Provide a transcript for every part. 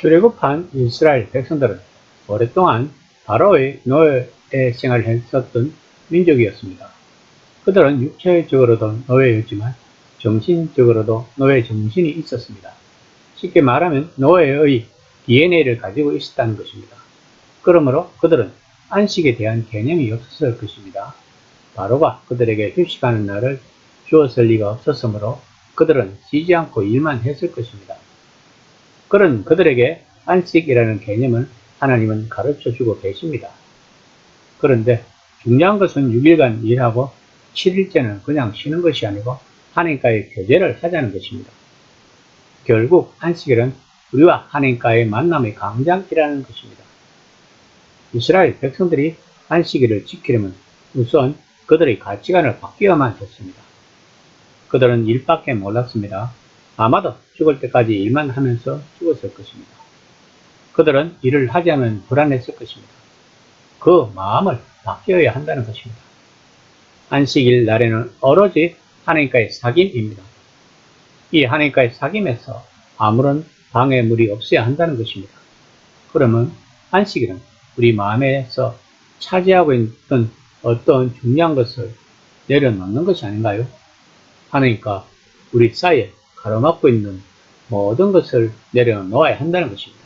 출애굽한 이스라엘 백성들은 오랫동안 바로의 노예 생활을 했었던 민족이었습니다. 그들은 육체적으로도 노예였지만 정신적으로도 노예 정신이 있었습니다. 쉽게 말하면 노예의 DNA를 가지고 있었다는 것입니다. 그러므로 그들은 안식에 대한 개념이 없었을 것입니다. 바로가 그들에게 휴식하는 날을 주었을 리가 없었으므로 그들은 쉬지 않고 일만 했을 것입니다. 그런 그들에게 안식이라는 개념을 하나님은 가르쳐주고 계십니다. 그런데 중요한 것은 6일간 일하고 7일째는 그냥 쉬는 것이 아니고 하나님과의 교제를 하자는 것입니다. 결국 안식일은 우리와 하나님과의 만남의 광장이라는 것입니다. 이스라엘 백성들이 안식일을 지키려면 우선 그들의 가치관을 바뀌어야만 했습니다. 그들은 일밖에 몰랐습니다. 아마도 죽을 때까지 일만 하면서 죽었을 것입니다. 그들은 일을 하지 않으면 불안했을 것입니다. 그 마음을 바뀌어야 한다는 것입니다. 안식일 날에는 오로지 하나님과의 사귐입니다. 이 하나님과의 사귐에서 아무런 방해물이 없어야 한다는 것입니다. 그러면 안식일은 우리 마음에서 차지하고 있던 어떤 중요한 것을 내려놓는 것이 아닌가요? 하나님과 우리 사이에 가로막고 있는 모든 것을 내려놓아야 한다는 것입니다.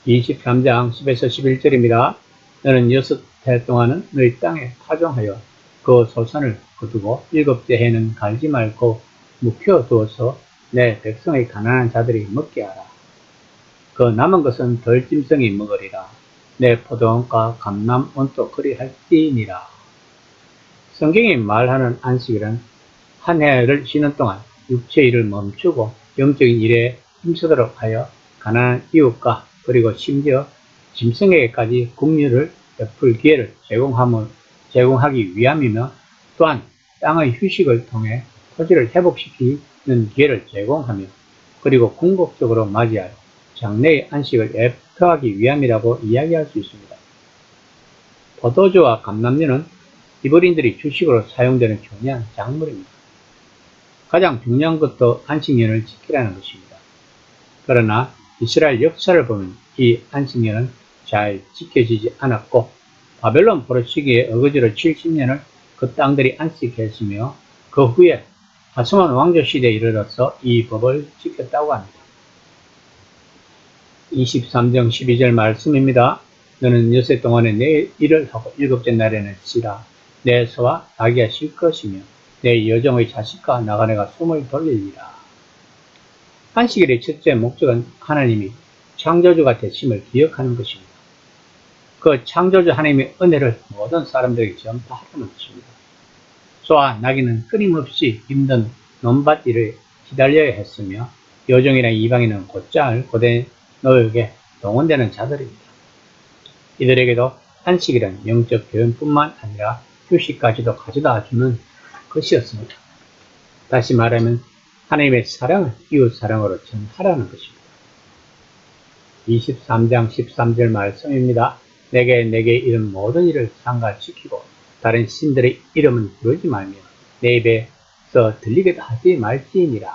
23장 10에서 11절입니다. 너는 6해 동안은 너희 땅에 파종하여 그 소산을 거두고 7째 해는 갈지 말고 묵혀두어서 내 백성의 가난한 자들이 먹게 하라. 그 남은 것은 덜짐승이 먹으리라. 내 포도원과 감람원도 그리할지니라. 성경이 말하는 안식일은 한 해를 쉬는 동안 육체의 일을 멈추고 영적인 일에 힘쓰도록 하여 가난한 이웃과 그리고 심지어 짐승에게까지 긍휼을 베풀 기회를 제공하기 위함이며 또한 땅의 휴식을 통해 토지를 회복시키는 기회를 제공하며 그리고 궁극적으로 맞이할 장래의 안식을 애프터하기 위함이라고 이야기할 수 있습니다. 포도주와 감람류는 이브린들이 주식으로 사용되는 중요한 작물입니다. 가장 중요한 것도 안식년을 지키라는 것입니다. 그러나 이스라엘 역사를 보면 이 안식년은 잘 지켜지지 않았고 바벨론 포로 시기에 어거지로 70년을 그 땅들이 안식했으며 그 후에 하스몬 왕조 시대에 이르러서 이 법을 지켰다고 합니다. 23장 12절 말씀입니다. 너는 6해 동안에 내 일을 하고 7째 날에는 쉬라. 내 소와 나귀가 쉴 것이며 내 여종의 자식과 나가네가 숨을 돌리리라. 안식일의 첫째 목적은 하나님이 창조주가 되심을 기억하는 것입니다. 그 창조주 하나님의 은혜를 모든 사람들에게 전파하는 것입니다. 소와 나귀는 끊임없이 힘든 논밭 일을 기다려야 했으며 여종이나 이방인은 곧잘 고대 노역에 동원되는 자들입니다. 이들에게도 안식일은 영적 교훈뿐만 아니라 휴식까지도 가져다 주는 것이었습니다. 다시 말하면 하나님의 사랑을 이웃 사랑으로 전하라는 것입니다. 23장 13절 말씀입니다. 내게 이른 모든 일을 삼가 지키고 다른 신들의 이름은 부르지 말며 내 입에서 들리게도 하지 말지니라.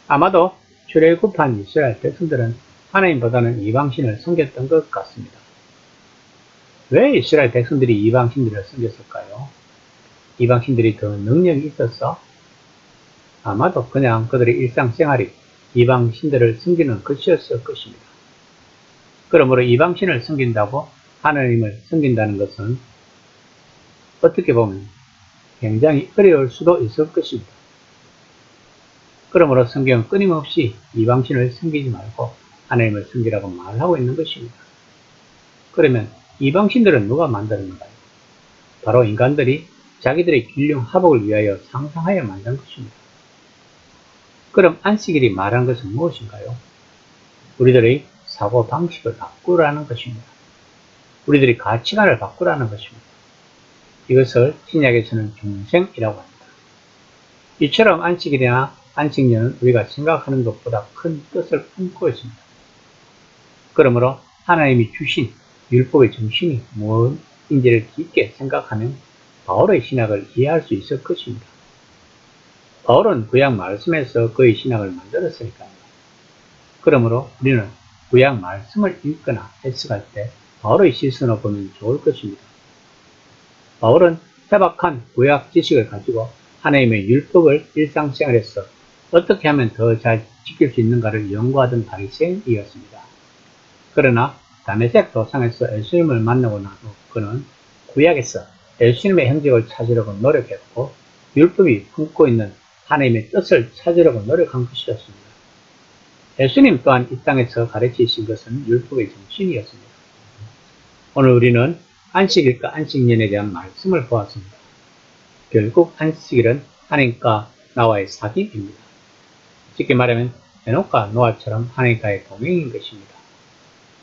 아마도 출애굽한 이스라엘 백성들은 하나님보다는 이방신을 섬겼던 것 같습니다. 왜 이스라엘 백성들이 이방신들을 섬겼을까요? 이방신들이 더 능력이 있어서? 아마도 그냥 그들의 일상생활이 이방신들을 섬기는 것이었을 것입니다. 그러므로 이방신을 섬긴다고 하나님을 섬긴다는 것은 어떻게 보면 굉장히 어려울 수도 있을 것입니다. 그러므로 성경은 끊임없이 이방신을 섬기지 말고 하나님을 섬기라고 말하고 있는 것입니다. 그러면 이방신들은 누가 만드는가요? 바로 인간들이 자기들의 길흉 화복을 위하여 상상하여 만든 것입니다. 그럼 안식일이 말하는 것은 무엇인가요? 우리들의 사고방식을 바꾸라는 것입니다. 우리들의 가치관을 바꾸라는 것입니다. 이것을 신약에서는 중생이라고 합니다. 이처럼 안식일이나 안식년은 우리가 생각하는 것보다 큰 뜻을 품고 있습니다. 그러므로 하나님이 주신 율법의 정신이 무엇인지를 깊게 생각하면 바울의 신학을 이해할 수 있을 것입니다. 바울은 구약 말씀에서 그의 신학을 만들었으니까요. 그러므로 우리는 구약 말씀을 읽거나 해석할 때 바울의 시선으로 보면 좋을 것입니다. 바울은 해박한 구약 지식을 가지고 하나님의 율법을 일상생활에서 어떻게 하면 더 잘 지킬 수 있는가를 연구하던 바리새인이었습니다. 그러나 다메섹 도상에서 예수님을 만나고 나서 그는 구약에서 예수님의 행적을 찾으려고 노력했고 율법이 품고 있는 하나님의 뜻을 찾으려고 노력한 것이었습니다. 예수님 또한 이 땅에서 가르치신 것은 율법의 정신이었습니다. 오늘 우리는 안식일과 안식년에 대한 말씀을 보았습니다. 결국 안식일은 하나님과 나와의 사귐입니다. 쉽게 말하면 에녹과 노아처럼 하나님과의 동행인 것입니다.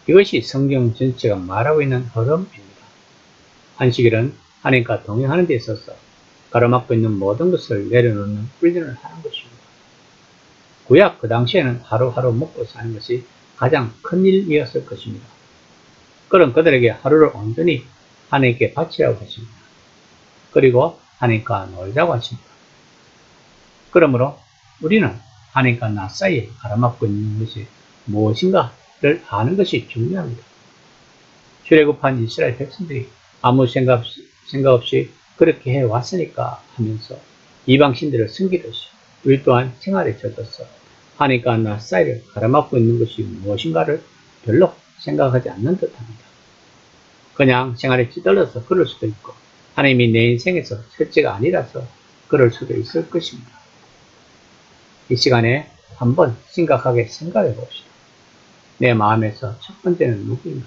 이것이 성경 전체가 말하고 있는 흐름입니다. 안식일은 하나님과 동행하는 데 있어서 가로막고 있는 모든 것을 내려놓는 훈련을 하는 것입니다. 구약 그 당시에는 하루하루 먹고 사는 것이 가장 큰 일이었을 것입니다. 그런 그들에게 하루를 온전히 하나님께 바치라고 하십니다. 그리고 하나님과 놀자고 하십니다. 그러므로 우리는 하나님과 나 사이에 가로막고 있는 것이 무엇인가를 아는 것이 중요합니다. 출애굽한 이스라엘 백성들이 아무 생각 없이 그렇게 해왔으니까 하면서 이방신들을 섬기듯이 우리 또한 생활에 젖어서 하나님과 나 사이를 가로막고 있는 것이 무엇인가를 별로 생각하지 않는 듯합니다. 그냥 생활에 찌들러서 그럴 수도 있고 하나님이 내 인생에서 첫째가 아니라서 그럴 수도 있을 것입니다. 이 시간에 한번 심각하게 생각해 봅시다. 내 마음에서 첫 번째는 누구인가?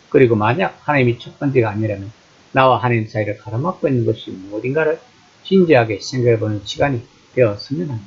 그리고 만약 하나님이 첫 번째가 아니라면 나와 하나님 사이를 가로막고 있는 것이 무엇인가를 진지하게 생각해 보는 시간이 되었으면 합니다.